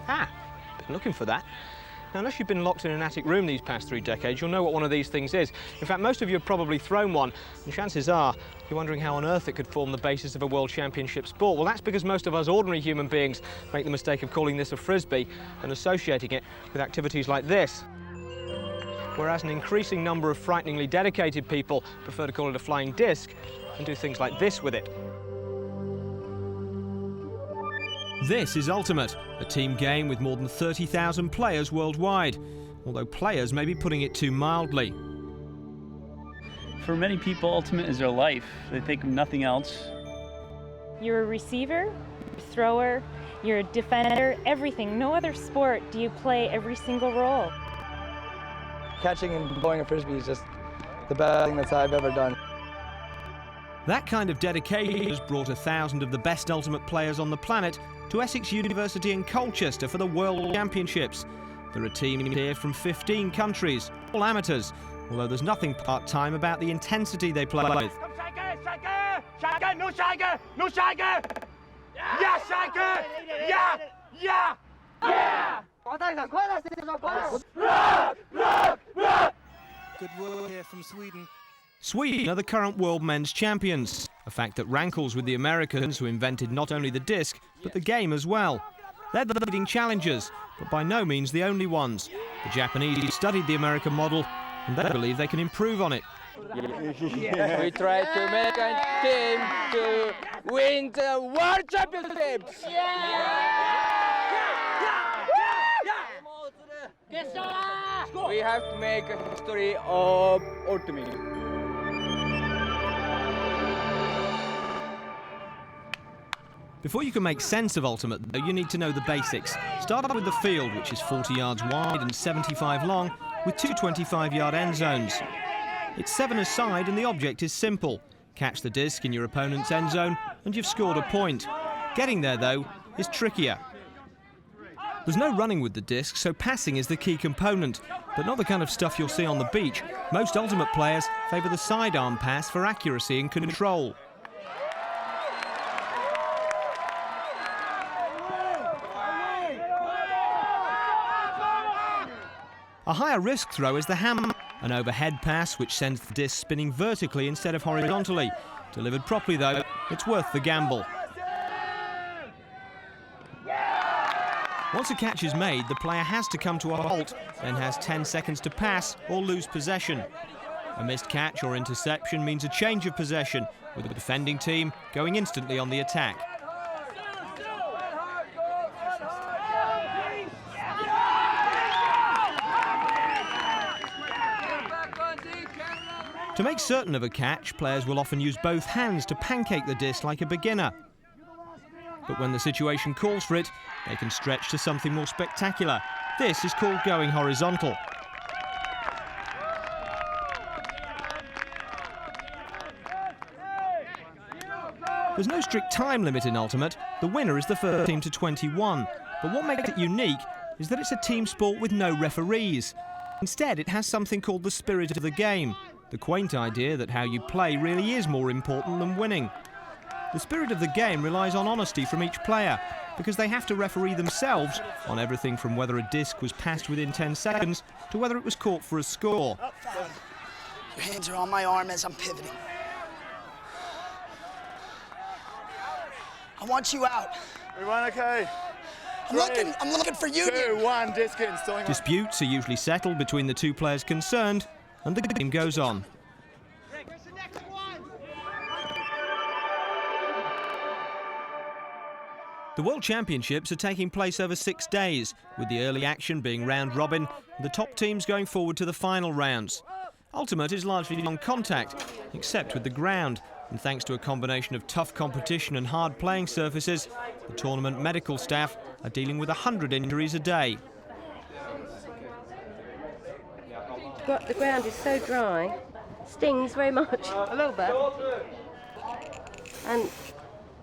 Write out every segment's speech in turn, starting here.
Ah, been looking for that. Now, unless you've been locked in an attic room these past 3 decades, you'll know what one of these things is. In fact, most of you have probably thrown one, and chances are you're wondering how on earth it could form the basis of a World Championship sport. Well, that's because most of us ordinary human beings make the mistake of calling this a frisbee and associating it with activities like this. Whereas an increasing number of frighteningly dedicated people prefer to call it a flying disc and do things like this with it. This is Ultimate, a team game with more than 30,000 players worldwide, although players may be putting it too mildly. For many people, Ultimate is their life. They think of nothing else. You're a receiver, thrower, you're a defender, everything. No other sport do you play every single role. Catching and throwing a frisbee is just the best thing that I've ever done. That kind of dedication has brought 1,000 of the best Ultimate players on the planet to Essex University in Colchester for the World Championships. There are teams here from 15 countries, all amateurs, although there's nothing part-time about the intensity they play with. Good work here from Sweden. Sweden are the current world men's champions, a fact that rankles with the Americans who invented not only the disc, but the game as well. They're the leading challengers, but by no means the only ones. The Japanese studied the American model, and they believe they can improve on it. We try to make a team to win the World Championships! We have to make a history of Ultimate. Before you can make sense of Ultimate, though, you need to know the basics. Start with the field, which is 40 yards wide and 75 long, with 2 25-yard end zones. It's 7 aside, and the object is simple. Catch the disc in your opponent's end zone, and you've scored a point. Getting there, though, is trickier. There's no running with the disc, so passing is the key component, but not the kind of stuff you'll see on the beach. Most Ultimate players favour the sidearm pass for accuracy and control. A higher risk throw is the hammer, an overhead pass which sends the disc spinning vertically instead of horizontally. Delivered properly, though, it's worth the gamble. Once a catch is made, the player has to come to a halt, then has 10 seconds to pass or lose possession. A missed catch or interception means a change of possession, with the defending team going instantly on the attack. To make certain of a catch, players will often use both hands to pancake the disc like a beginner. But when the situation calls for it, they can stretch to something more spectacular. This is called going horizontal. There's no strict time limit in Ultimate. The winner is the first team to 21. But what makes it unique is that it's a team sport with no referees. Instead, it has something called the spirit of the game. The quaint idea that how you play really is more important than winning. The spirit of the game relies on honesty from each player, because they have to referee themselves on everything from whether a disc was passed within 10 seconds to whether it was caught for a score. Your hands are on my arm as I'm pivoting. I want you out. Everyone okay? I'm looking for you. 2, 1, disc it and stilling. Disputes are usually settled between the two players concerned, and the game goes on. The World Championships are taking place over 6 days, with the early action being round robin, and the top teams going forward to the final rounds. Ultimate is largely non-contact, except with the ground, and thanks to a combination of tough competition and hard playing surfaces, the tournament medical staff are dealing with 100 injuries a day. The ground is so dry, stings very much, a little bit. And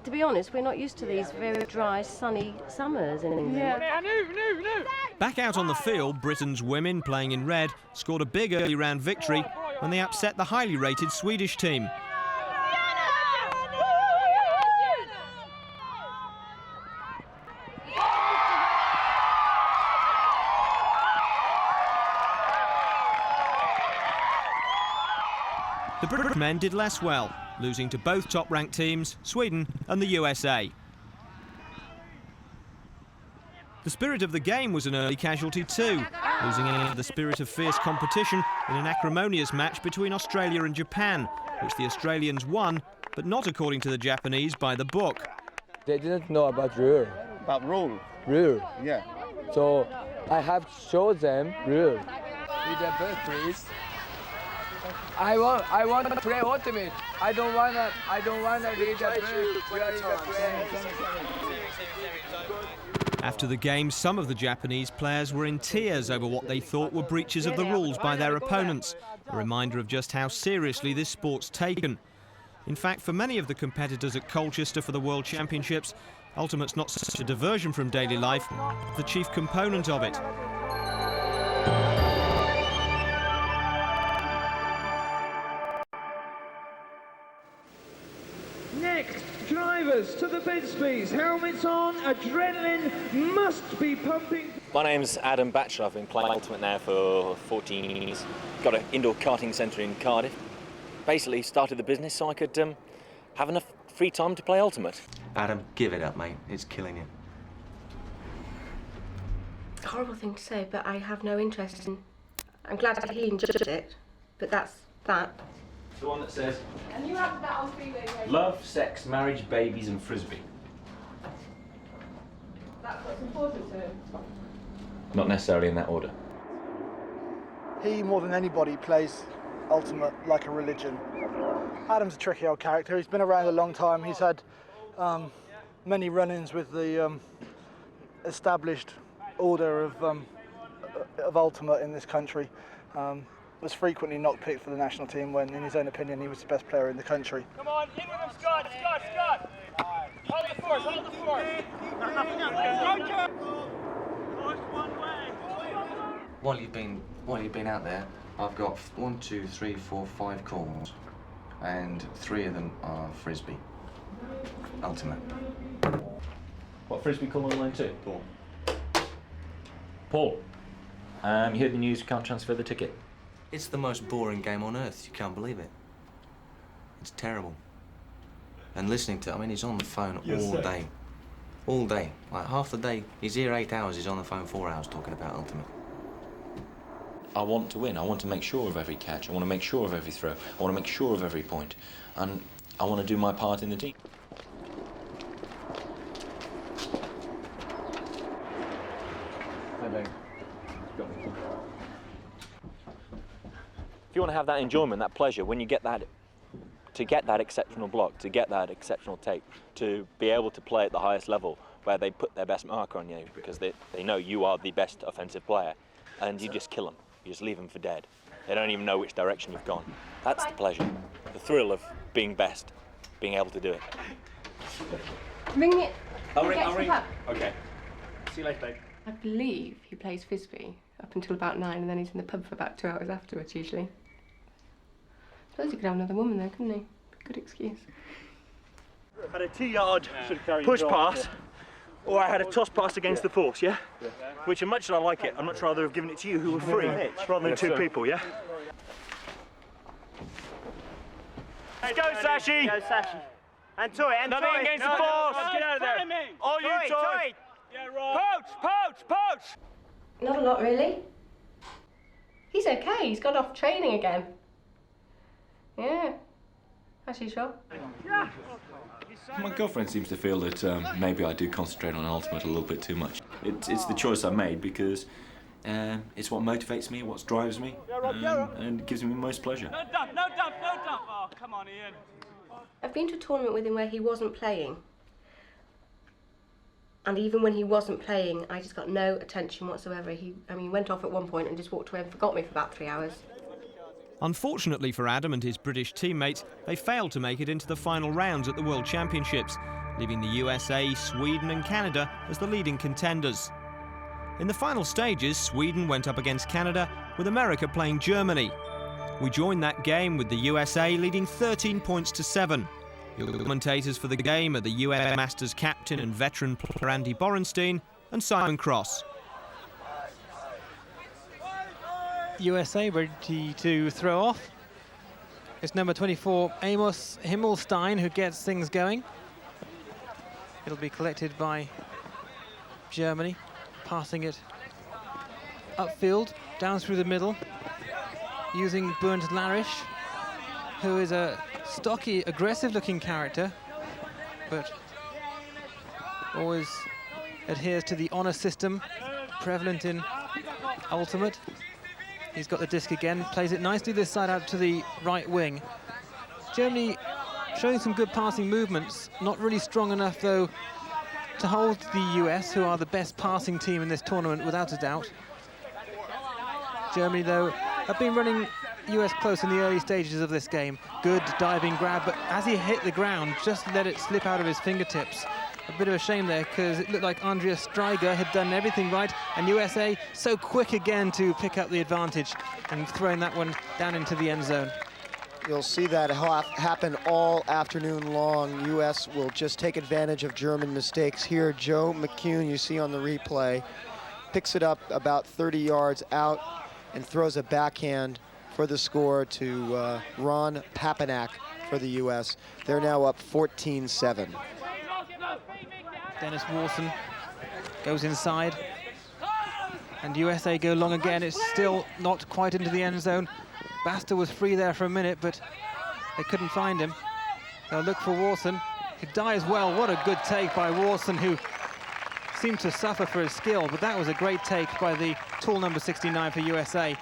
to be honest, we're not used to these very dry, sunny summers in England. Yeah. Back out on the field, Britain's women, playing in red, scored a big early round victory when they upset the highly rated Swedish team. The British men did less well, losing to both top-ranked teams, Sweden and the USA. The spirit of the game was an early casualty too, losing into the spirit of fierce competition in an acrimonious match between Australia and Japan, which the Australians won, but not according to the Japanese by the book. They didn't know about rule. About rule? Rule. Yeah. So I have showed them rule. With the book, please. I want to play ultimate. I don't wanna read the book. After the game, some of the Japanese players were in tears over what they thought were breaches of the rules by their opponents, a reminder of just how seriously this sport's taken. In fact, for many of the competitors at Colchester for the World Championships, ultimate's not such a diversion from daily life, the chief component of it. Next, drivers to the Bidsby's. Helmets on, adrenaline must be pumping. My name's Adam Batchelor. I've been playing Ultimate now for 14 years. Got an indoor karting centre in Cardiff. Basically started the business so I could have enough free time to play Ultimate. Adam, give it up, mate. It's killing you. Horrible thing to say, but I have no interest in... I'm glad that he enjoyed it, but that's that. The one that says, and you have that on freeway radio. Love, sex, marriage, babies and frisbee. That's what's important to him. Not necessarily in that order. He, more than anybody, plays Ultimate like a religion. Adam's a tricky old character. He's been around a long time. He's had many run-ins with the established order of Ultimate in this country. Was frequently not picked for the national team when, in his own opinion, he was the best player in the country. Come on, in with him, Scott! Hold the force, hold the force! While you've been out there, I've got 1, 2, 3, 4, 5 calls, and 3 of them are frisbee. Ultimate. What frisbee call on line 2? Paul. You heard the news, you can't transfer the ticket. It's the most boring game on earth. You can't believe it. It's terrible. And listening to, I mean, he's on the phone all day. All day. Like half the day, he's here 8 hours, he's on the phone 4 hours talking about Ultimate. I want to win. I want to make sure of every catch. I want to make sure of every throw. I want to make sure of every point. And I want to do my part in the team. If you want to have that enjoyment, that pleasure, when you get that, to get that exceptional block, to get that exceptional take, to be able to play at the highest level where they put their best marker on you because they know you are the best offensive player and you just kill them, you just leave them for dead. They don't even know which direction you've gone. That's the pleasure, the thrill of being best, being able to do it. Ring it. I'll ring. Okay. See you later, babe. I believe he plays frisbee up until about 9 and then he's in the pub for about 2 hours afterwards usually. I suppose he could have another woman there, couldn't he? Good excuse. I had a 2-yard push pass, or I had a toss pass against the force, yeah? Which, as much as I like it, I'd much rather have given it to you who were free, rather than 2 people, yeah? Let's go, Sashi! Go, Sashi. And to it, and nothing against the force! Get out of there! All you, Toy! Yeah, right. Poach! Not a lot, really. He's okay, he's got off training again. Yeah, actually sure. My girlfriend seems to feel that maybe I do concentrate on Ultimate a little bit too much. It's the choice I made because it's what motivates me, what drives me, and gives me most pleasure. No dump! Oh, come on, Ian. I've been to a tournament with him where he wasn't playing. And even when he wasn't playing, I just got no attention whatsoever. He went off at one point and just walked away and forgot me for about 3 hours. Unfortunately for Adam and his British teammates, they failed to make it into the final rounds at the World Championships, leaving the USA, Sweden and Canada as the leading contenders. In the final stages, Sweden went up against Canada, with America playing Germany. We joined that game with the USA leading 13 points to 7. The commentators for the game are the US Masters captain and veteran player Andy Borenstein and Simon Cross. USA ready to throw off. It's number 24, Amos Himmelstein, who gets things going. It'll be collected by Germany, passing it upfield, down through the middle, using Bernd Larisch, who is a stocky, aggressive-looking character, but always adheres to the honour system prevalent in Ultimate. He's got the disc again, plays it nicely this side out to the right wing. Germany showing some good passing movements, not really strong enough though to hold the US, who are the best passing team in this tournament without a doubt. Germany though have been running US close in the early stages of this game. Good diving grab, but as he hit the ground, just let it slip out of his fingertips. A bit of a shame there, because it looked like Andreas Stryger had done everything right, and USA so quick again to pick up the advantage and throwing that one down into the end zone. You'll see that happen all afternoon long. U.S. will just take advantage of German mistakes. Here, Joe McCune, you see on the replay, picks it up about 30 yards out and throws a backhand for the score to Ron Papanak for the U.S. They're now up 14-7. Dennis Warson goes inside, and USA go long again. It's still not quite into the end zone. Basta was free there for a minute, but they couldn't find him. They'll look for Warson. He dives well. What a good take by Warson, who seemed to suffer for his skill, but that was a great take by the tall number 69 for USA.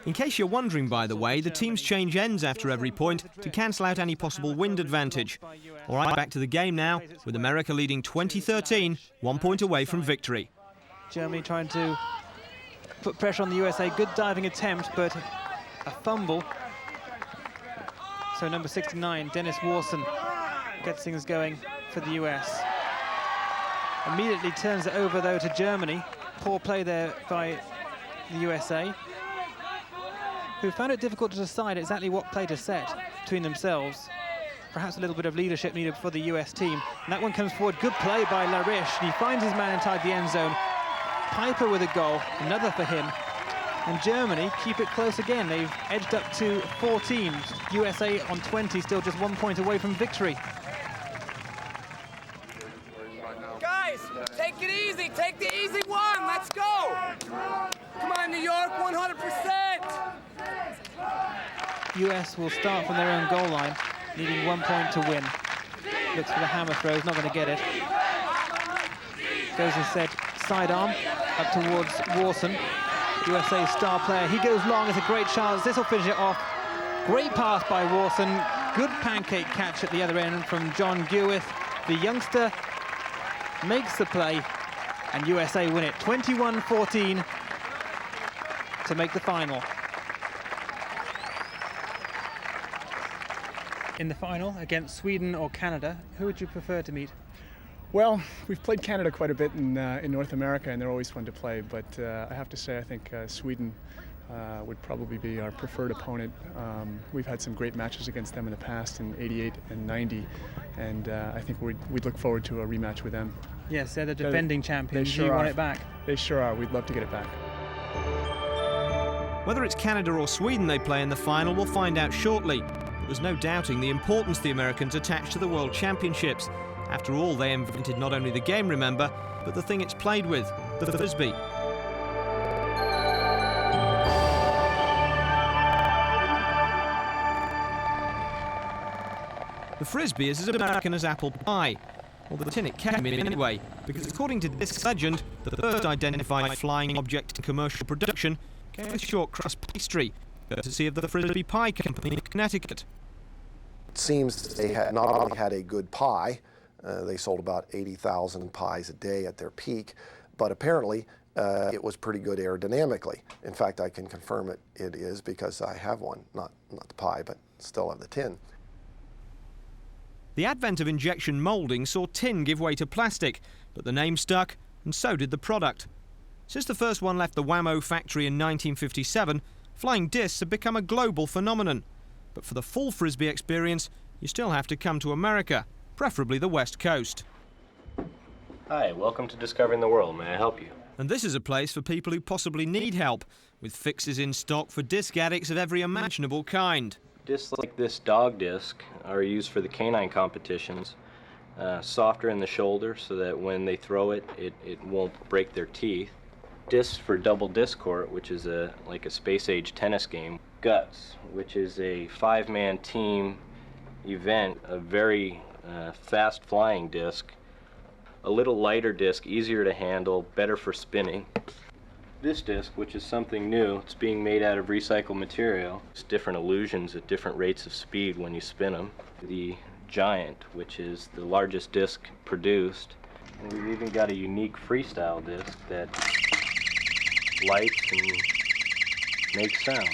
In case you're wondering, by the way, the teams change ends after every point to cancel out any possible wind advantage. All right, back to the game now, with America leading 20-13, 1 point away from victory. Germany trying to put pressure on the USA. Good diving attempt, but a fumble. So number 69, Dennis Warson, gets things going for the US. Immediately turns it over, though, to Germany. Poor play there by the USA, who found it difficult to decide exactly what play to set between themselves. Perhaps a little bit of leadership needed for the US team. And that one comes forward. Good play by Larisch. He finds his man inside the end zone. Piper with a goal, another for him. And Germany keep it close again. They've edged up to 14. USA on 20, still just 1 point away from victory. Guys, take it easy. Take the easy one. Let's go. Come on, New York, 100%. US will start from their own goal line, needing 1 point to win. Looks for the hammer throw, he's not going to get it. Goes instead sidearm up towards Warson, USA's star player. He goes long, it's a great chance. This will finish it off. Great pass by Warson. Good pancake catch at the other end from John Gewith. The youngster makes the play, and USA win it 21-14 to make the final. In the final against Sweden or Canada, who would you prefer to meet? Well, we've played Canada quite a bit in North America, and they're always fun to play, but I have to say I think Sweden would probably be our preferred opponent. We've had some great matches against them in the past in '88 and '90, and I think we'd look forward to a rematch with them. Yes, they're the defending champions. They sure you are. want it back? They sure are. We'd love to get it back. Whether it's Canada or Sweden they play in the final, we'll find out shortly. There's no doubting the importance the Americans attach to the World Championships. After all, they invented not only the game, remember, but the thing it's played with, the Frisbee. The Frisbee is as American as apple pie. Well, the tin it came in anyway, because according to this legend, the first identified flying object in commercial production came with short crust pastry, courtesy of the Frisbee Pie Company in Connecticut. It seems they had not only had a good pie, they sold about 80,000 pies a day at their peak, but apparently it was pretty good aerodynamically. In fact, I can confirm it is because I have one, not the pie, but still have the tin. The advent of injection moulding saw tin give way to plastic, but the name stuck, and so did the product. Since the first one left the Wham-O factory in 1957, flying discs have become a global phenomenon. But for the full Frisbee experience, you still have to come to America, preferably the West Coast. Hi, welcome to Discovering the World. May I help you? And this is a place for people who possibly need help, with fixes in stock for disc addicts of every imaginable kind. Discs like this dog disc are used for the canine competitions. Softer in the shoulder so that when they throw it, it won't break their teeth. Discs for double disc court, which is like a space-age tennis game. Guts, which is a 5-man team event, a very fast-flying disc. A little lighter disc, easier to handle, better for spinning. This disc, which is something new, it's being made out of recycled material. It's different illusions at different rates of speed when you spin them. The Giant, which is the largest disc produced. And we've even got a unique freestyle disc that lights and makes sound.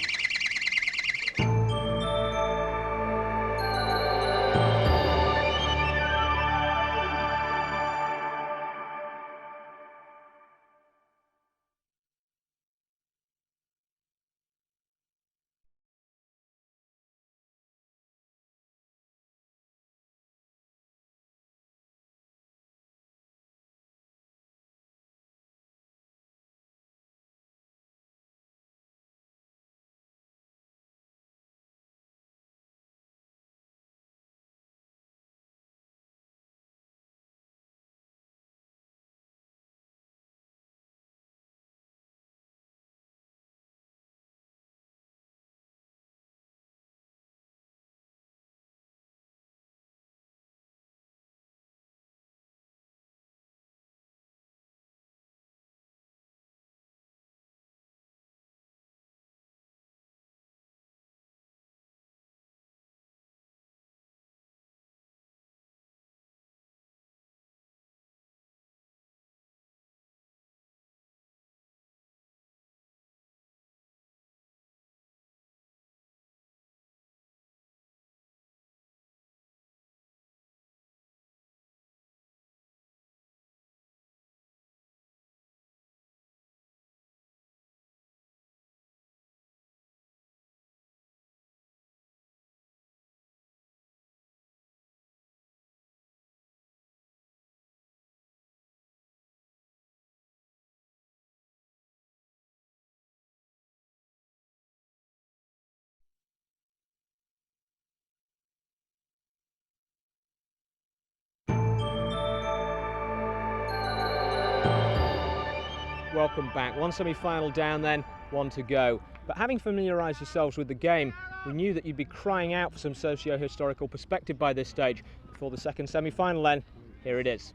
Welcome back. One semi-final down then, one to go. But having familiarised yourselves with the game, we knew that you'd be crying out for some socio-historical perspective by this stage. Before the second semi-final then, here it is.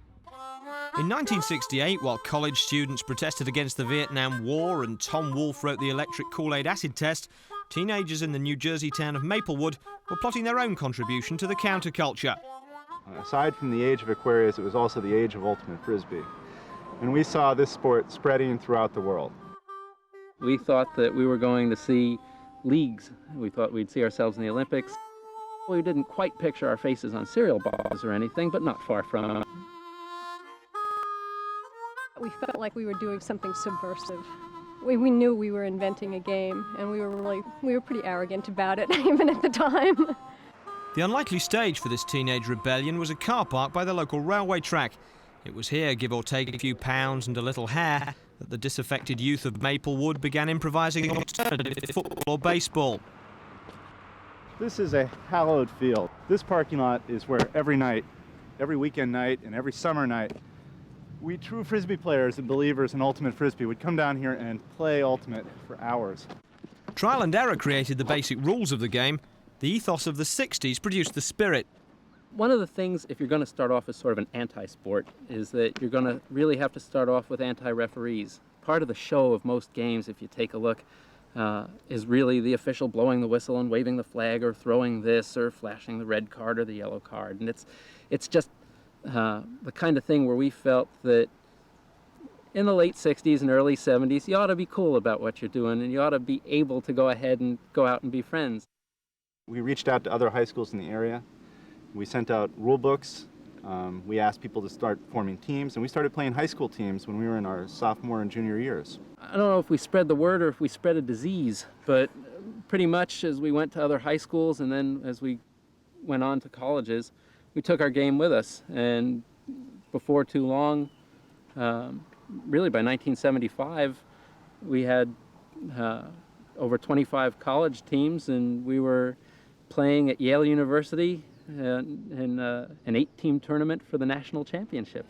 In 1968, while college students protested against the Vietnam War and Tom Wolfe wrote the electric Kool-Aid acid test, teenagers in the New Jersey town of Maplewood were plotting their own contribution to the counterculture. Aside from the age of Aquarius, it was also the age of ultimate frisbee. And we saw this sport spreading throughout the world. We thought that we were going to see leagues. We thought we'd see ourselves in the Olympics. We didn't quite picture our faces on cereal boxes or anything, but not far from. We felt like we were doing something subversive. We knew we were inventing a game, and we were pretty arrogant about it, even at the time. The unlikely stage for this teenage rebellion was a car park by the local railway track. It was here, give or take a few pounds and a little hair, that the disaffected youth of Maplewood began improvising alternative football or baseball. This is a hallowed field. This parking lot is where every night, every weekend night, and every summer night, we true frisbee players and believers in ultimate frisbee would come down here and play ultimate for hours. Trial and error created the basic rules of the game. The ethos of the 60s produced the spirit. One of the things, if you're going to start off as sort of an anti-sport, is that you're going to really have to start off with anti-referees. Part of the show of most games, if you take a look, is really the official blowing the whistle and waving the flag or throwing this or flashing the red card or the yellow card. And it's just the kind of thing where we felt that in the late 60s and early 70s, you ought to be cool about what you're doing and you ought to be able to go ahead and go out and be friends. We reached out to other high schools in the area. We sent out rule books. We asked people to start forming teams, and we started playing high school teams when we were in our sophomore and junior years. I don't know if we spread the word or if we spread a disease, but pretty much as we went to other high schools and then as we went on to colleges, we took our game with us. And before too long, really by 1975, we had over 25 college teams, and we were playing at Yale University in an 8-team tournament for the national championship.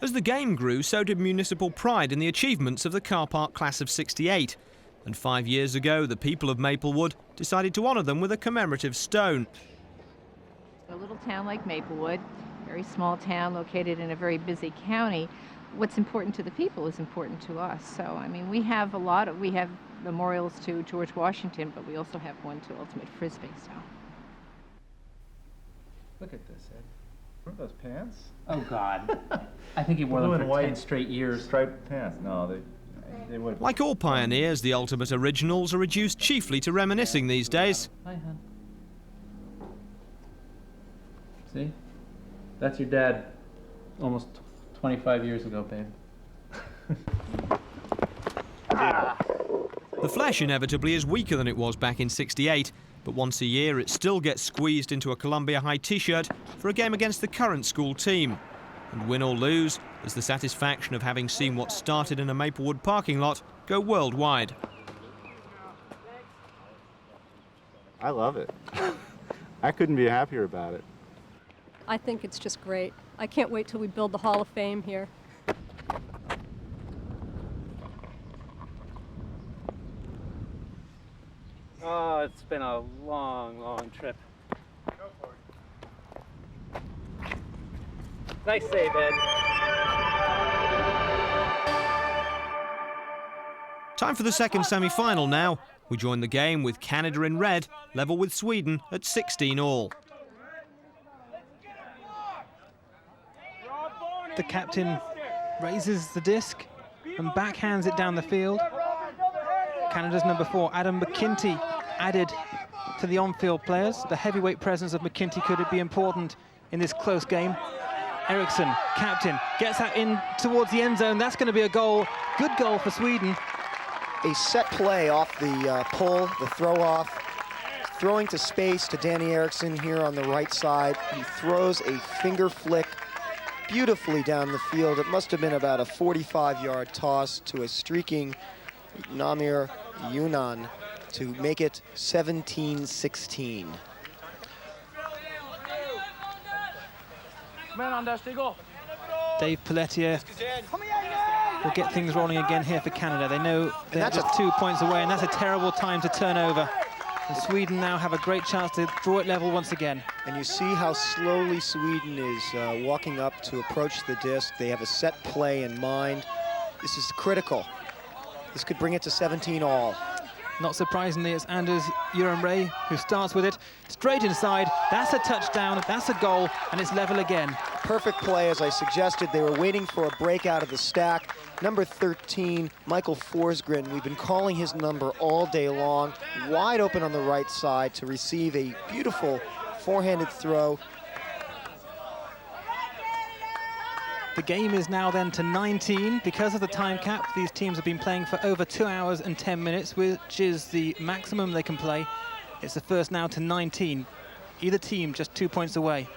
As the game grew, so did municipal pride in the achievements of the car park class of '68. And 5 years ago, the people of Maplewood decided to honour them with a commemorative stone. A little town like Maplewood, very small town located in a very busy county. What's important to the people is important to us. So, I mean, we have memorials to George Washington, but we also have one to Ultimate Frisbee. So. Look at this, Ed. What are those pants? Oh, God. I think he wore them for 10 straight years. Striped pants. No, they would. Like all pioneers, the Ultimate Originals are reduced chiefly to reminiscing these days. Hi, hon. See? That's your dad almost 25 years ago, babe. The flesh inevitably is weaker than it was back in '68, but once a year it still gets squeezed into a Columbia High t-shirt for a game against the current school team. And win or lose, there's the satisfaction of having seen what started in a Maplewood parking lot go worldwide. I love it. I couldn't be happier about it. I think it's just great. I can't wait till we build the Hall of Fame here. Oh, it's been a long, long trip. Go for it. Nice save, Ed. Time for the second semi-final now. We join the game with Canada in red, level with Sweden at 16 all. The captain raises the disc and backhands it down the field. Canada's number 4, Adam McKinty, added to the on-field players. The heavyweight presence of McKinty could be important in this close game. Eriksson, captain, gets that in towards the end zone. That's going to be a goal. Good goal for Sweden. A set play off the pull, the throw off. Throwing to space to Danny Eriksson here on the right side. He throws a finger flick beautifully down the field. It must have been about a 45-yard toss to a streaking Namir Yunan to make it 17-16. Dave Pelletier will get things rolling again here for Canada. They know they're just 2 points away, and that's a terrible time to turn over. And Sweden now have a great chance to draw it level once again. And you see how slowly Sweden is walking up to approach the disc. They have a set play in mind. This is critical. This could bring it to 17 all. Not surprisingly, it's Anders Urenray who starts with it. Straight inside, that's a touchdown, that's a goal, and it's level again. Perfect play, as I suggested. They were waiting for a break out of the stack. Number 13, Michael Forsgren, we've been calling his number all day long. Wide open on the right side to receive a beautiful forehanded throw. The game is now then to 19. Because of the time cap, these teams have been playing for over 2 hours and 10 minutes, which is the maximum they can play. It's the first now to 19. Either team just 2 points away.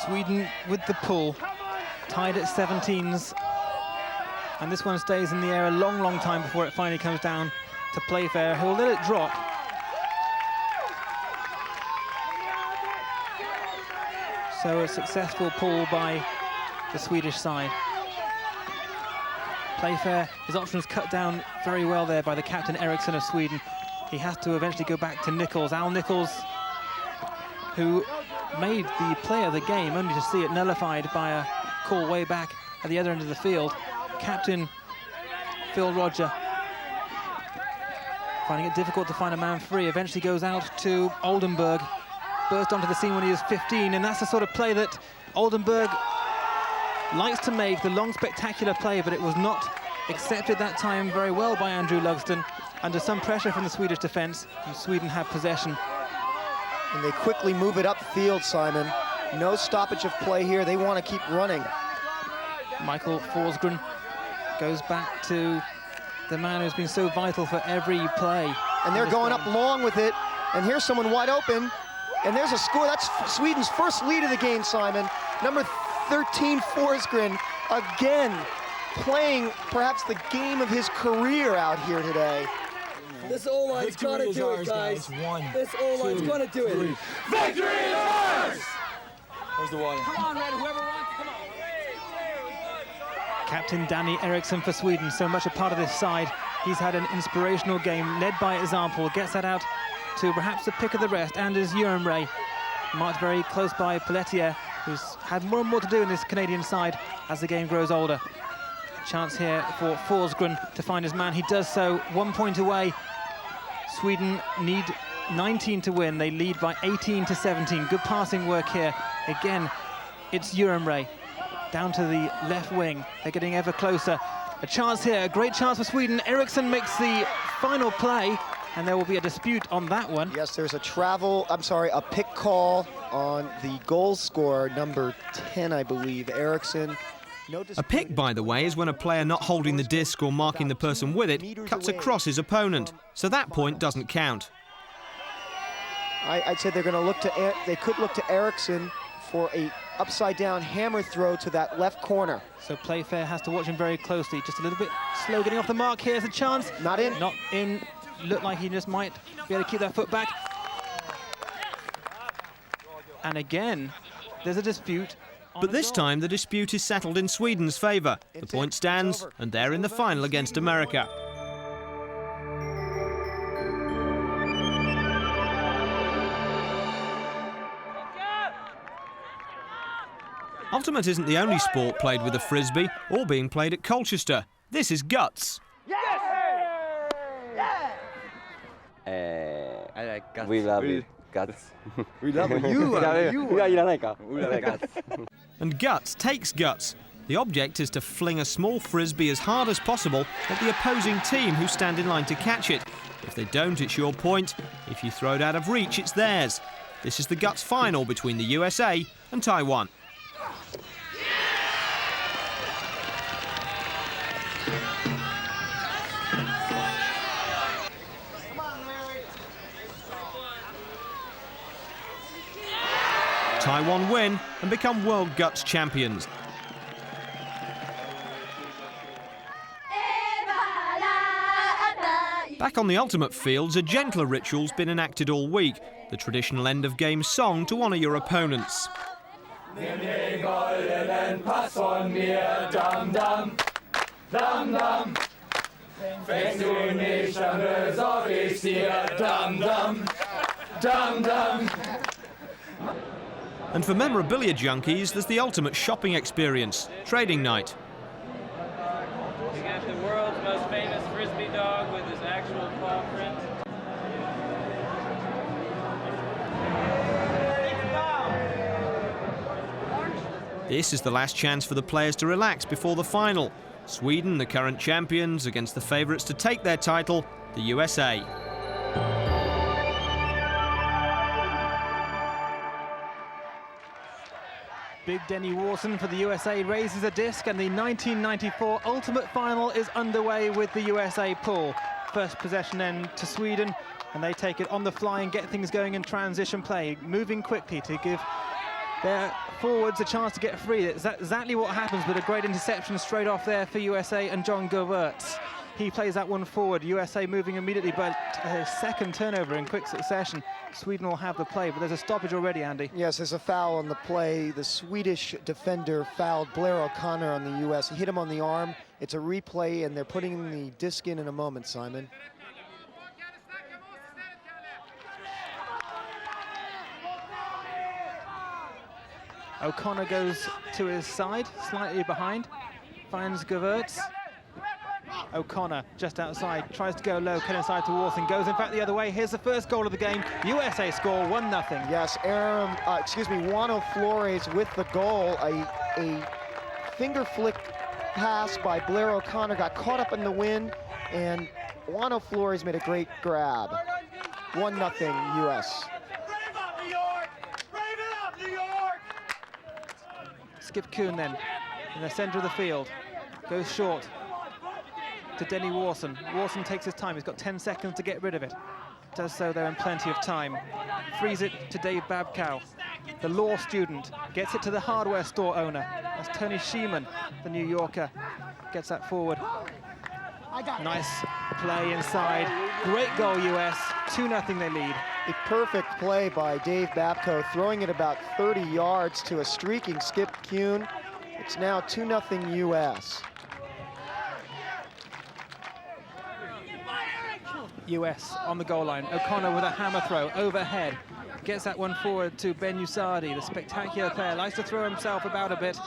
Sweden with the pull, tied at 17s. And this one stays in the air a long, long time before it finally comes down to Playfair, who'll let it drop. So a successful pull by the Swedish side. Playfair, his options cut down very well there by the captain Eriksson of Sweden. He has to eventually go back to Nichols. Al Nichols, who made the play of the game, only to see it nullified by a call way back at the other end of the field. Captain Phil Roger, finding it difficult to find a man free, eventually goes out to Oldenburg. Burst onto the scene when he was 15, and that's the sort of play that Oldenburg likes to make, the long, spectacular play, but it was not accepted that time very well by Andrew Lugston. Under some pressure from the Swedish defense, and Sweden have possession. And they quickly move it upfield, Simon. No stoppage of play here. They want to keep running. Michael Forsgren goes back to the man who's been so vital for every play. And they're going up long with it. And here's someone wide open. And there's a score. That's Sweden's first lead of the game, Simon. Number 13, Forsgren, again, playing perhaps the game of his career out here today. This O-line's gotta do it, guys. This O-line's gotta do it. Victory is ours! There's the water. Come on, Red, whoever wants, come on. Captain Danny Eriksson for Sweden, so much a part of this side. He's had an inspirational game, led by example, gets that out to perhaps the pick of the rest. Anders Urenray, marked very close by Pelletier, who's had more and more to do in this Canadian side as the game grows older. Chance here for Forsgren to find his man. He does so, 1 point away. Sweden need 19 to win. They lead by 18-17. Good passing work here. Again, it's Urenray down to the left wing. They're getting ever closer. A chance here, a great chance for Sweden. Eriksson makes the final play, and there will be a dispute on that one. Yes, there's a pick call on the goal scorer, number 10, I believe, Eriksson. A pick, by the way, is when a player not holding the disc or marking the person with it cuts across his opponent, so that point doesn't count. I'd say they're going to look to, they could look to Eriksson for a upside-down hammer throw to that left corner. So Playfair has to watch him very closely. Just a little bit slow getting off the mark. Here's a chance. Not in. Not in. Looked like he just might be able to keep that foot back. And again, there's a dispute. But this time the dispute is settled in Sweden's favour. The point stands, and they're in the final against America. Ultimate isn't the only sport played with a frisbee or being played at Colchester. This is guts. I like guts. We love it. Guts. We love it. You guts. And guts takes guts. The object is to fling a small frisbee as hard as possible at the opposing team who stand in line to catch it. If they don't, it's your point. If you throw it out of reach, it's theirs. This is the guts final between the USA and Taiwan. Taiwan win and become World Guts champions. Back on the ultimate fields, a gentler ritual's been enacted all week. The traditional end-of-game song to honour your opponents. Nimm den goldenen Pass von mir, Dam Dam, Dam Dam. Fängst du nicht, dann besorg ich's dir, Dam Dam, Dam Dam. And for memorabilia junkies, there's the ultimate shopping experience, trading night. We got the world's most famous frisbee dog with his actual paw print. This is the last chance for the players to relax before the final. Sweden, the current champions, against the favourites to take their title, the USA. Big Denny Warson for the USA raises a disc, and the 1994 Ultimate Final is underway with the USA pool. First possession then to Sweden, and they take it on the fly and get things going in transition play, moving quickly to give their forwards a chance to get free. It's exactly what happens, but a great interception straight off there for USA and John Govertz. He plays that one forward, USA moving immediately, but a second turnover in quick succession. Sweden will have the play, but there's a stoppage already, Andy. Yes, there's a foul on the play. The Swedish defender fouled Blair O'Connor on the US. He hit him on the arm. It's a replay, and they're putting the disc in a moment, Simon. O'Connor goes to his side, slightly behind, finds Govertz. O'Connor just outside, tries to go low, cut inside to Warson, goes in fact the other way. Here's the first goal of the game. USA score 1-0. Yes, Juano Flores with the goal. A finger flick pass by Blair O'Connor got caught up in the wind, and Juano Flores made a great grab. 1-0 US. Skip Kuhn then, in the center of the field, goes short to Denny Warson. Warson takes his time, he's got 10 seconds to get rid of it. Does so there in plenty of time. Frees it to Dave Babcow. The law student gets it to the hardware store owner. That's Tony Sheeman, the New Yorker. Gets that forward. Nice play inside. Great goal, US. 2-0 they lead. A perfect play by Dave Babko, throwing it about 30 yards to a streaking Skip Kuhn. It's now 2-0 US. US on the goal line. O'Connor with a hammer throw overhead. Gets that one forward to Ben Usardi, the spectacular player. Likes to throw himself about a bit.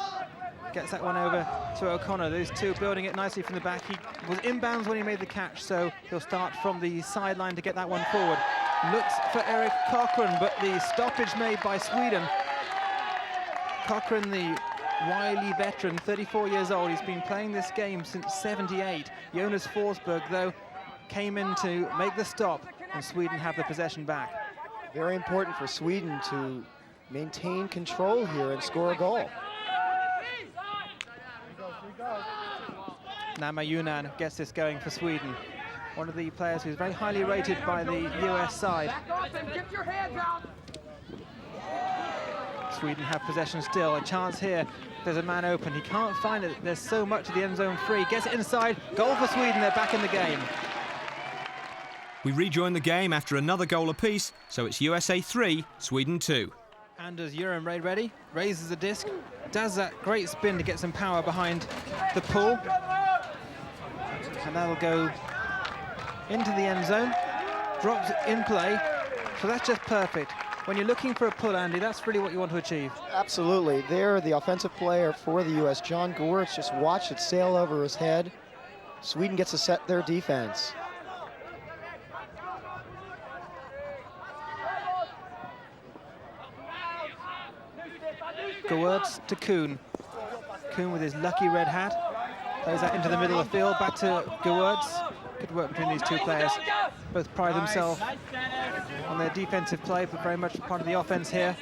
Gets that one over to O'Connor. Those two building it nicely from the back. He was inbounds when he made the catch, so he'll start from the sideline to get that one forward. Looks for Eric Cochran, but the stoppage made by Sweden. Cochran, the wily veteran, 34 years old. He's been playing this game since '78. Jonas Forsberg, though, came in to make the stop, and Sweden have the possession back. Very important for Sweden to maintain control here and score a goal. Nama Yunan gets this going for Sweden. One of the players who's very highly rated by the US side. Sweden have possession still. A chance here. There's a man open. He can't find it. There's so much of the end zone free. Gets it inside. Goal for Sweden. They're back in the game. We rejoin the game after another goal apiece, so it's USA 3, Sweden 2. Anders Urenrade ready. Raises the disc. Does that great spin to get some power behind the pull. And that'll go into the end zone. Drops in play. So that's just perfect. When you're looking for a pull, Andy, that's really what you want to achieve. Absolutely. There, the offensive player for the U.S., John Gewirtz, just watched it sail over his head. Sweden gets to set their defense. Gewirtz to Kuhn. Kuhn with his lucky red hat. Plays that into the middle of the field. Back to Gewirtz. Good work between these two players. Both pride themselves on their defensive play, but very much part of the offense here.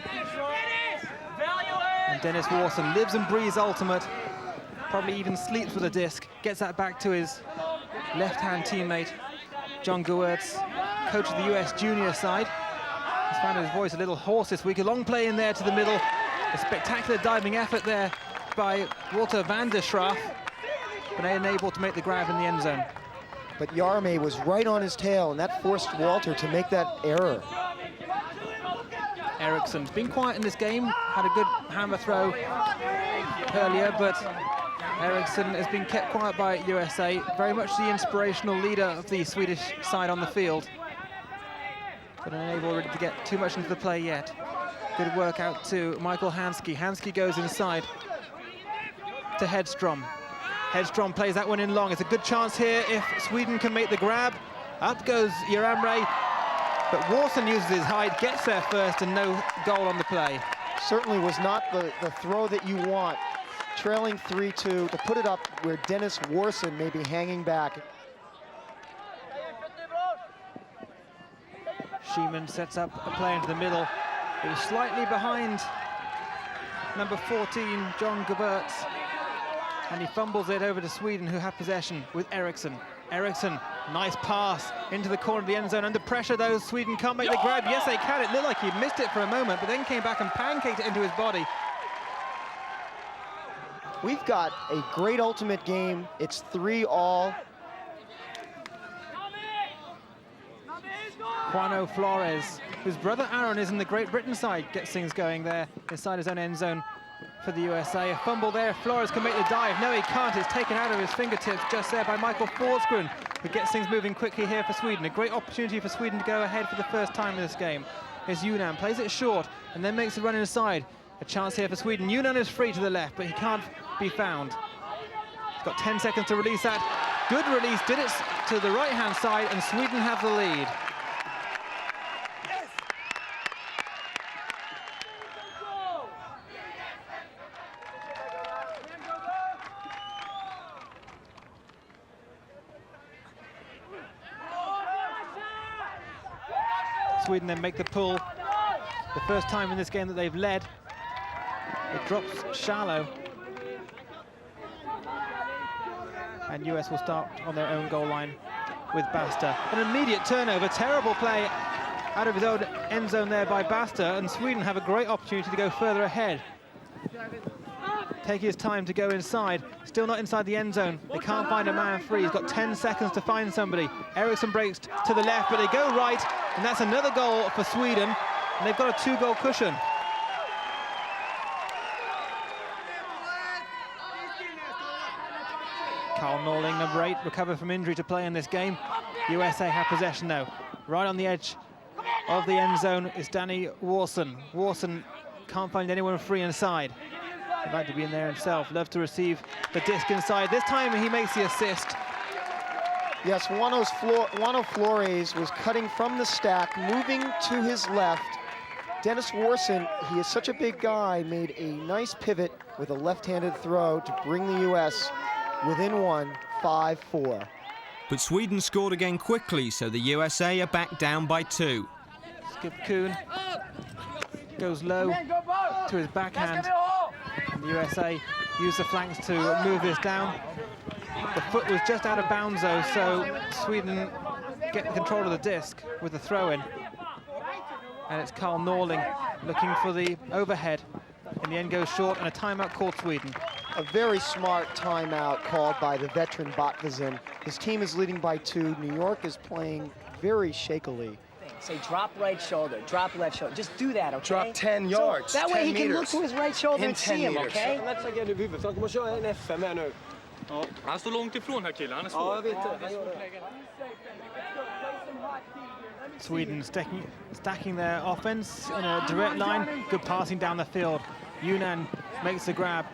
And Dennis Warson lives and breathes ultimate. Probably even sleeps with a disc. Gets that back to his left-hand teammate, John Gewirtz, coach of the US junior side. He's found his voice a little hoarse this week. A long play in there to the middle. A spectacular diving effort there by Walter van der Schraaf, but unable to make the grab in the end zone. But Jarme was right on his tail, and that forced Walter to make that error. Eriksson's been quiet in this game, had a good hammer throw earlier, but Eriksson has been kept quiet by USA, very much the inspirational leader of the Swedish side on the field, but unable really to get too much into the play yet. Good work out to Michael Hansky. Hansky goes inside to Hedstrom. Hedstrom plays that one in long. It's a good chance here if Sweden can make the grab. Up goes Urenrade, but Warson uses his height, gets there first, and no goal on the play. Certainly was not the throw that you want. Trailing 3-2 to put it up where Dennis Warson may be hanging back. Sheeman sets up a play into the middle. He was slightly behind number 14, John Gewirtz, and he fumbles it over to Sweden, who have possession with Eriksson. Eriksson, nice pass into the corner of the end zone. Under pressure, though, Sweden can't make the grab. Yes, they can. It looked like he missed it for a moment, but then came back and pancaked it into his body. We've got a great ultimate game. It's 3-all. Juano Flores, whose brother Aaron is in the Great Britain side, gets things going there inside his own end zone for the USA. A fumble there. Flores can make the dive. No, he can't. It's taken out of his fingertips just there by Michael Forsgren, who gets things moving quickly here for Sweden. A great opportunity for Sweden to go ahead for the first time in this game. Here's Yunan, plays it short, and then makes the run inside. A chance here for Sweden. Yunan is free to the left, but he can't be found. He's got 10 seconds to release that. Good release, did it to the right-hand side, and Sweden have the lead. Sweden then make the pull. The first time in this game that they've led. It drops shallow. And US will start on their own goal line with Basta. An immediate turnover, terrible play out of his own end zone there by Basta, and Sweden have a great opportunity to go further ahead. taking his time to go inside. Still not inside the end zone. They can't find a man free. He's got 10 seconds to find somebody. Eriksson breaks to the left, but they go right, and that's another goal for Sweden. And they've got a 2-goal cushion. Carl Norling, number 8, recovered from injury to play in this game. USA have possession though. Right on the edge of the end zone is Danny Warson. Warson can't find anyone free inside. He'd like to be in there himself. Love to receive the disc inside. This time he makes the assist. Yes, Juano Flores was cutting from the stack, moving to his left. Dennis Warson, he is such a big guy, made a nice pivot with a left-handed throw to bring the U.S. within one, 5-4. But Sweden scored again quickly, so the USA are back down by 2. Skip Kuhn goes low to his backhand. And the USA use the flanks to move this down. The foot was just out of bounds though, so Sweden get control of the disc with the throw-in. And it's Carl Norling looking for the overhead. In the end goes short, and a timeout called Sweden. A very smart timeout called by the veteran Botvizin. His team is leading by 2. New York is playing very shakily. Say drop right shoulder, drop left shoulder. Just do that, okay? Drop 10 yards. So that way 10 he can look meters. to his right shoulder In and see 10 him, meters. okay? Han står långt ifrån här killen, han är svår. Sweden stacking their offense in a direct line. Good passing down the field. Yunnan makes the grab.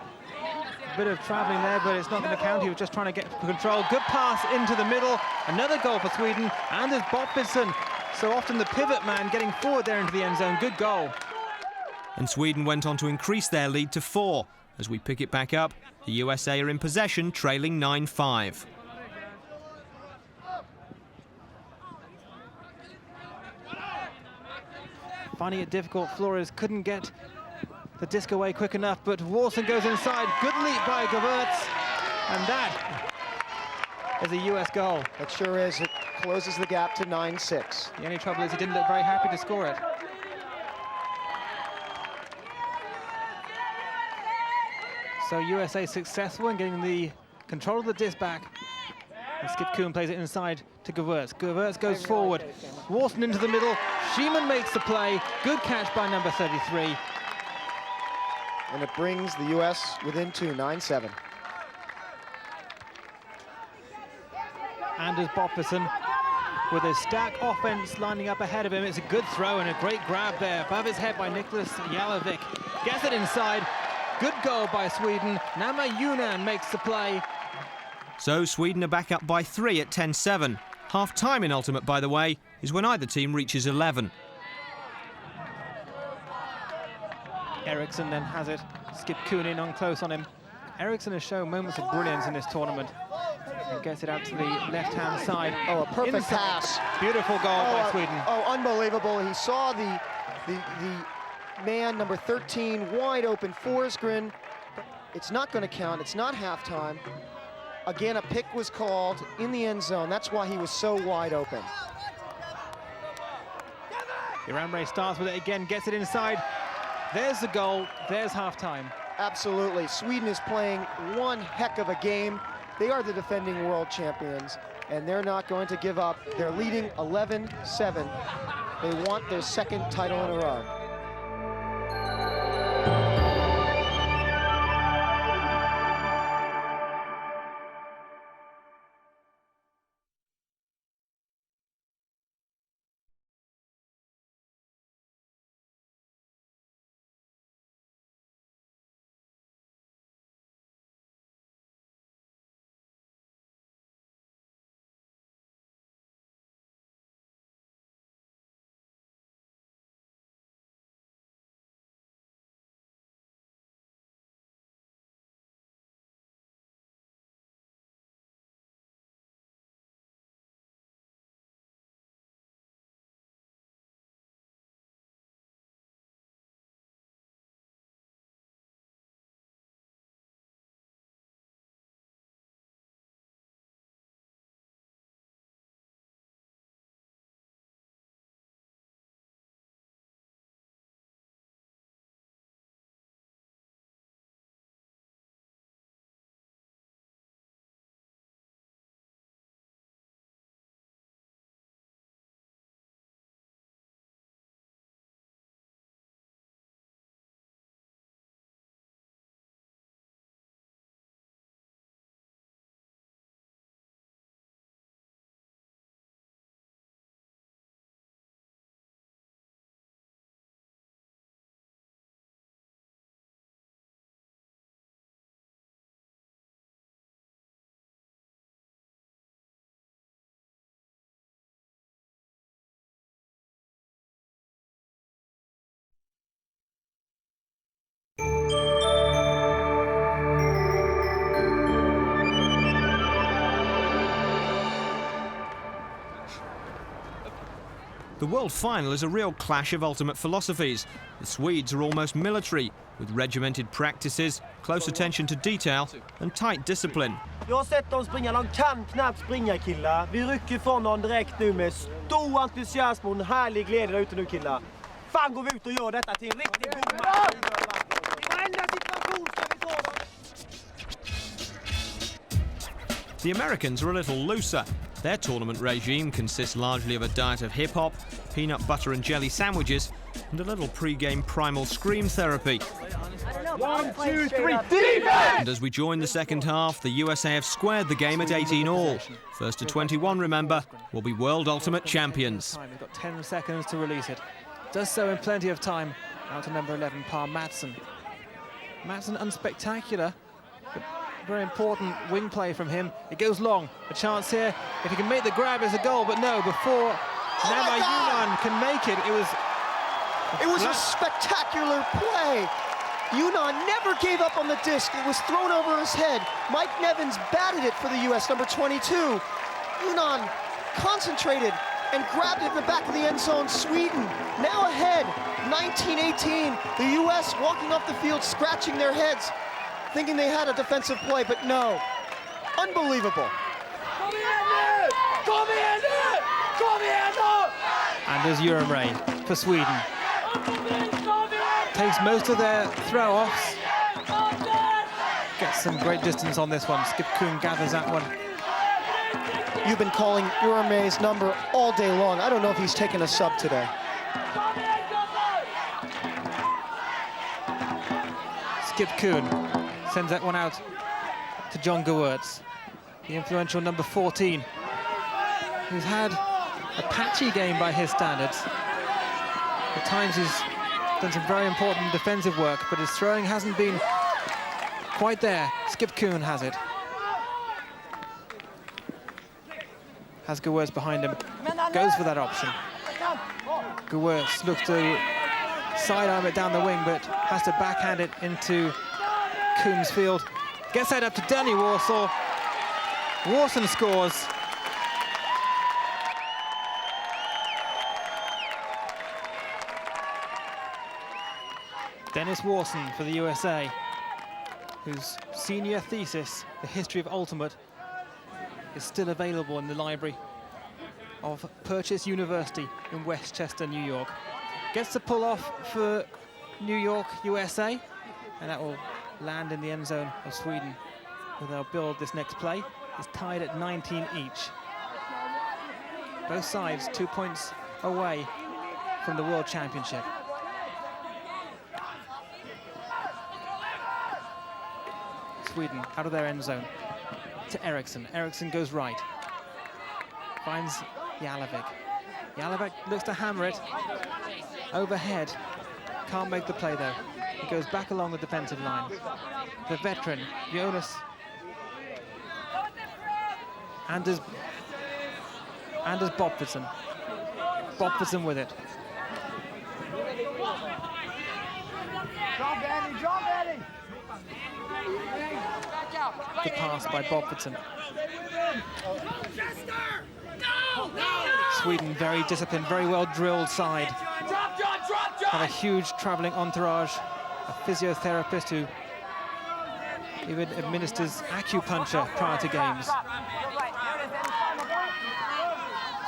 A bit of travelling there, but it's not going to count. He was just trying to get control. Good pass into the middle. Another goal for Sweden. And there's Botvizin. So often the pivot man getting forward there into the end zone. Good goal. And Sweden went on to increase their lead to 4. As we pick it back up, the USA are in possession, trailing 9-5. Finding it difficult, Flores couldn't get the disc away quick enough, but Warson goes inside. Good leap by Gewurz, and that is a US goal. It sure is. It closes the gap to 9-6. The only trouble is he didn't look very happy to score it. So USA successful in getting the control of the disc back. And Skip Kuhn plays it inside to Gewurz. Gewurz goes forward. Warson into the middle. Schiemann makes the play. Good catch by number 33. And it brings the U.S. within 2, 9-7. Anders Botvizin with his stack offense lining up ahead of him. It's a good throw and a great grab there. Above his head by Niklas Jalovic. Gets it inside. Good goal by Sweden. Nama Yunnan makes the play. So Sweden are back up by 3 at 10-7. Half-time in Ultimate, by the way, is when either team reaches 11. Eriksson then has it. Skip Kuhn in on close on him. Eriksson has shown moments of brilliance in this tournament. And gets it out to the left-hand side. Oh, a perfect Inside. pass. Beautiful goal by Sweden. Oh, unbelievable. He saw the man, number 13, wide open. Forsgren. It's not going to count. It's not halftime. Again, a pick was called in the end zone. That's why he was so wide open. Iranbray starts with it again, gets it inside. There's the goal. There's halftime. Absolutely. Sweden is playing one heck of a game. They are the defending world champions, and they're not going to give up. They're leading 11-7. They want their second title in a row. The world final is a real clash of ultimate philosophies. The Swedes are almost military, with regimented practices, close attention to detail and tight discipline. Jag har sett dem springa, de kan knappt springa killar. Vi rycker ifrån dem direkt nu med stor entusiasm och en härlig glädje där ute nu killar. Fan går vi ut och gör detta till en riktig god match. I varenda situation ska vi ta dem. The Americans are a little looser. Their tournament regime consists largely of a diet of hip-hop, peanut butter and jelly sandwiches, and a little pre-game primal scream therapy. 1, 2, 3, defense! And as we join the second half, the USA have squared the game at 18 all. First to 21, remember, will be world ultimate champions. They've got 10 seconds to release it. Does so in plenty of time. Out to number 11, Par Madsen. Madsen unspectacular, but very important wing play from him. It goes long. A chance here. If he can make the grab, it's a goal, but no, before Nama Yunan can make it, it was a spectacular play. Yunan never gave up on the disc. It was thrown over his head. Mike Nevins batted it for the U.S., number 22. Yunan concentrated and grabbed it in the back of the end zone. Sweden now ahead, 19-18. The U.S. walking off the field, scratching their heads, thinking they had a defensive play, but no. Unbelievable. And there's Ururay for Sweden. Takes most of their throw-offs. Gets some great distance on this one. Skip Kuhn gathers that one. You've been calling Urumay's number all day long. I don't know if he's taken a sub today. Skip Kuhn sends that one out to John Gewurz, the influential number 14, who's had a patchy game by his standards. At times he's done some very important defensive work, but his throwing hasn't been quite there. Skip Kuhn has it. Has Gewurz behind him, goes for that option. Gewurz looks to sidearm it down the wing, but has to backhand it into Kuhn's field. Gets that up to Danny Warsaw. Warson scores. Dennis Warson for the USA, whose senior thesis, The History of Ultimate, is still available in the library of Purchase University in Westchester, New York. Gets the pull off for New York, USA, and that will land in the end zone of Sweden, where they'll build this next play. It's tied at 19 each. Both sides 2 points away from the World Championship. Sweden out of their end zone to Eriksson. Eriksson goes right, finds Jalovic. Jalovic looks to hammer it overhead. Can't make the play though. He goes back along the defensive line. The veteran, Jonas Anders Bopfordson. Bopfordson with it. The pass by Bopfordson. Sweden, very disciplined, very well drilled side. Have a huge travelling entourage, a physiotherapist who even administers acupuncture prior to games.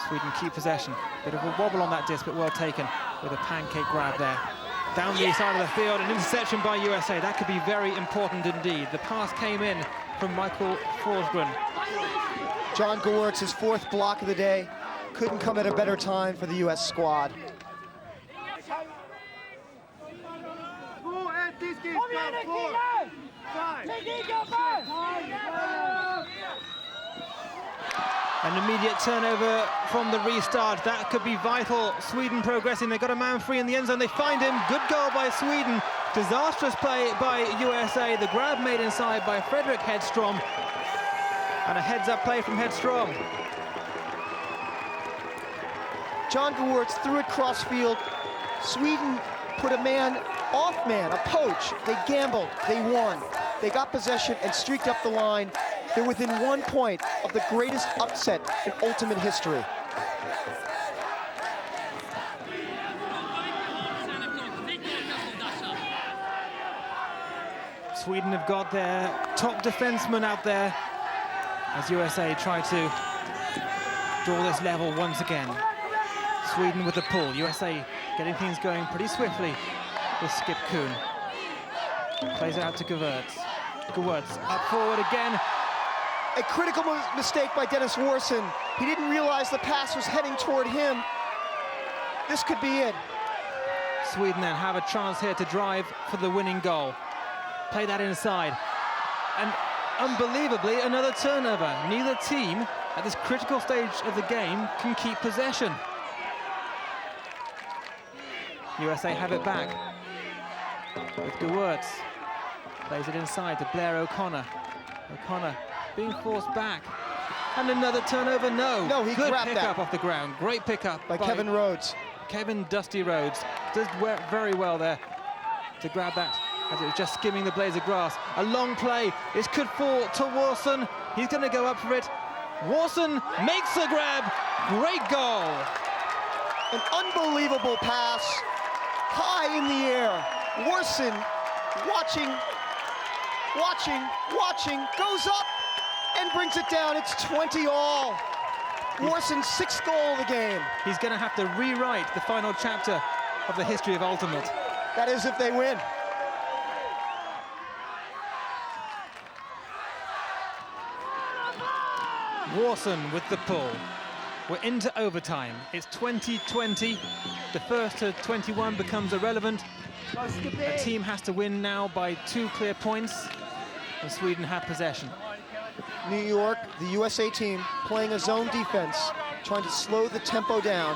Sweden keep possession. Bit of a wobble on that disc, but well taken with a pancake grab there. Down the side of the field, an interception by USA. That could be very important indeed. The pass came in from Michael Forsgren. John Gewurz, his fourth block of the day. Couldn't come at a better time for the U.S. squad. An immediate turnover from the restart. That could be vital. Sweden progressing. They've got a man free in the end zone. They find him. Good goal by Sweden. Disastrous play by USA. The grab made inside by Fredrik Hedstrom. And a heads-up play from Hedstrom. John Gewurz threw it crossfield. Sweden put a man off man, a poach. They gambled. They won. They got possession and streaked up the line. They're within 1 point of the greatest upset in Ultimate history. Sweden have got their top defenseman out there as USA try to draw this level once again. Sweden with the pull. USA getting things going pretty swiftly with Skip Kuhn. Plays it out to Gewurz. Gewurz up forward again. A critical mistake by Dennis Warson. He didn't realize the pass was heading toward him. This could be it. Sweden then have a chance here to drive for the winning goal. Play that inside. And unbelievably, another turnover. Neither team at this critical stage of the game can keep possession. USA have it back with Gewurz. Plays it inside to Blair O'Connor. O'Connor being forced back. And another turnover, no. No, he Good grabbed pickup that. off the ground. Great pickup by Kevin Rhodes. Kevin Dusty Rhodes does very well there to grab that as it was just skimming the blades of grass. A long play. This could fall to Warson. He's going to go up for it. Warson makes the grab. Great goal. An unbelievable pass. High in the air. Warson watching, goes up and brings it down. It's 20-all. Warson's 6th goal of the game. He's going to have to rewrite the final chapter of the history of Ultimate. That is if they win. Warson with the pull. We're into overtime. It's 20-20. The first to 21 becomes irrelevant. A team has to win now by 2 clear points, and Sweden have possession. New York, the USA team, playing a zone defense, trying to slow the tempo down.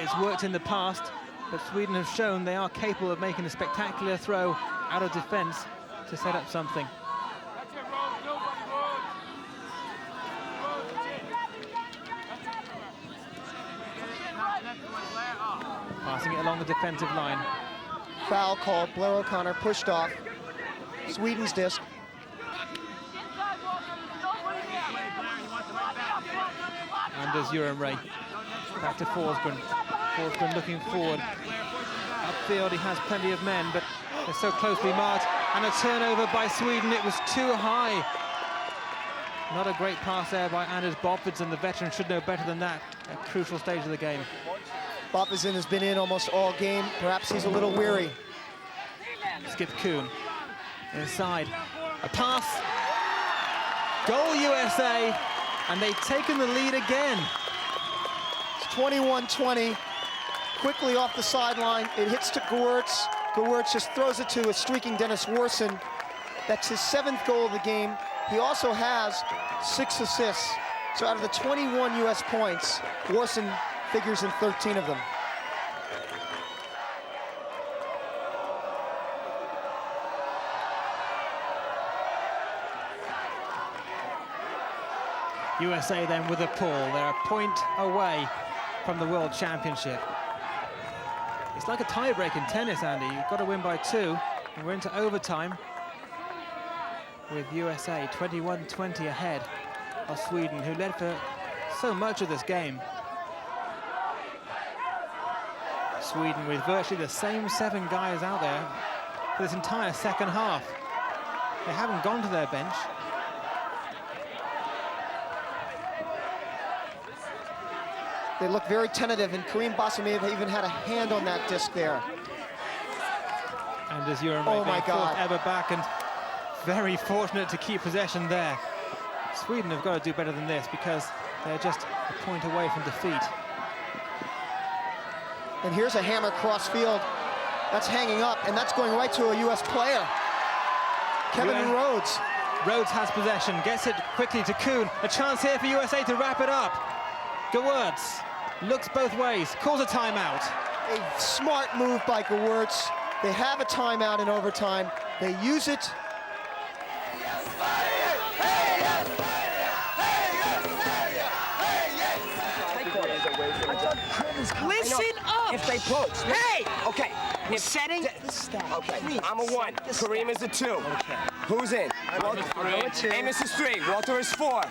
It's worked in the past, but Sweden have shown they are capable of making a spectacular throw out of defense to set up something. Passing it along the defensive line. Foul called, Blair O'Connor pushed off. Sweden's disc. Anders Urenray. Back to Forsgren. Forsgren looking forward. Upfield he has plenty of men, but they're so closely marked. And a turnover by Sweden, it was too high. Not a great pass there by Anders Bopvidsen. The veteran should know better than that at a crucial stage of the game. Bopvidsen has been in almost all game. Perhaps he's a little weary. Skip Kuhn. Inside. A pass. Goal USA. And they've taken the lead again. It's 21-20. Quickly off the sideline. It hits to Gewurz. Gewurz just throws it to a streaking Dennis Warson. That's his 7th goal of the game. He also has 6 assists. So out of the 21 US points, Warson figures in 13 of them. USA then with a pull. They're a point away from the World Championship. It's like a tie-break in tennis, Andy. You've got to win by 2. And we're into overtime with USA 21-20 ahead of Sweden, who led for so much of this game. Sweden with virtually the same 7 guys out there for this entire second half. They haven't gone to their bench. They look very tentative, and Karim Bassi may have even had a hand on that disc there. And as Urenray Oh my being God. forced ever back, and very fortunate to keep possession there. Sweden have got to do better than this because they're just a point away from defeat. And here's a hammer cross field. That's hanging up, and that's going right to a US player. Kevin Rhodes. Rhodes has possession, gets it quickly to Kuhn. A chance here for USA to wrap it up. Gewurz looks both ways, calls a timeout. A smart move by Gewurz. They have a timeout in overtime. They use it. Listen up! If they post. Hey! Okay. If setting. Okay. Please. I'm a 1. Kareem is a 2. Okay. Who's in? Amos is 3. Walter is 4.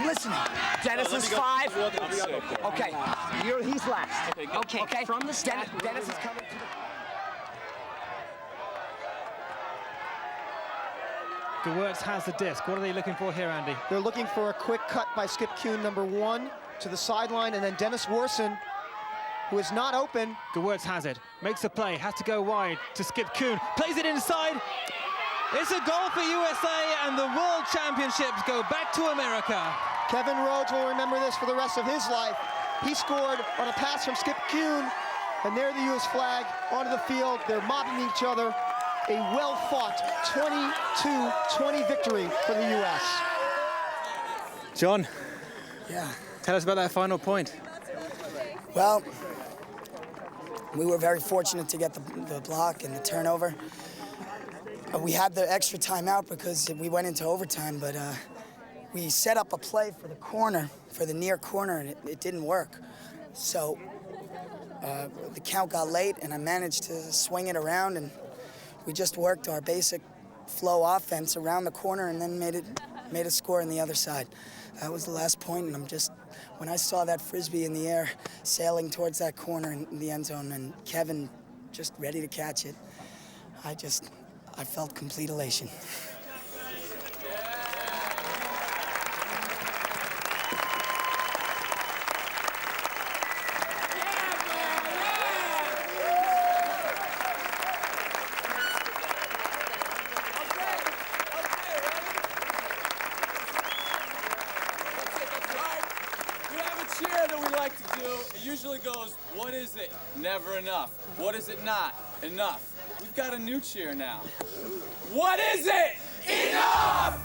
Listen. Dennis is 5. Okay. He's last. Okay. From the start. Dennis is coming to the. Gewurz has the disc. What are they looking for here, Andy? They're looking for a quick cut by Skip Kuhn, number 1, to the sideline, and then Dennis Warson, who is not open. Gewurz has it, makes a play, has to go wide to Skip Kuhn, plays it inside. It's a goal for USA, and the World Championships go back to America. Kevin Rhodes will remember this for the rest of his life. He scored on a pass from Skip Kuhn, and there the U.S. flag onto the field. They're mobbing each other. A well-fought 22-20 victory for the U.S. John, yeah. Tell us about that final point. Well, we were very fortunate to get the block and the turnover. We had the extra timeout because we went into overtime, but we set up a play for the corner, for the near corner, and it didn't work. So the count got late, and I managed to swing it around, and we just worked our basic flow offense around the corner and then made a score on the other side. That was the last point, and when I saw that Frisbee in the air sailing towards that corner in the end zone and Kevin just ready to catch it, I felt complete elation. Goes, what is it? Never enough. What is it not? Enough. We've got a new cheer now. What is it? Enough!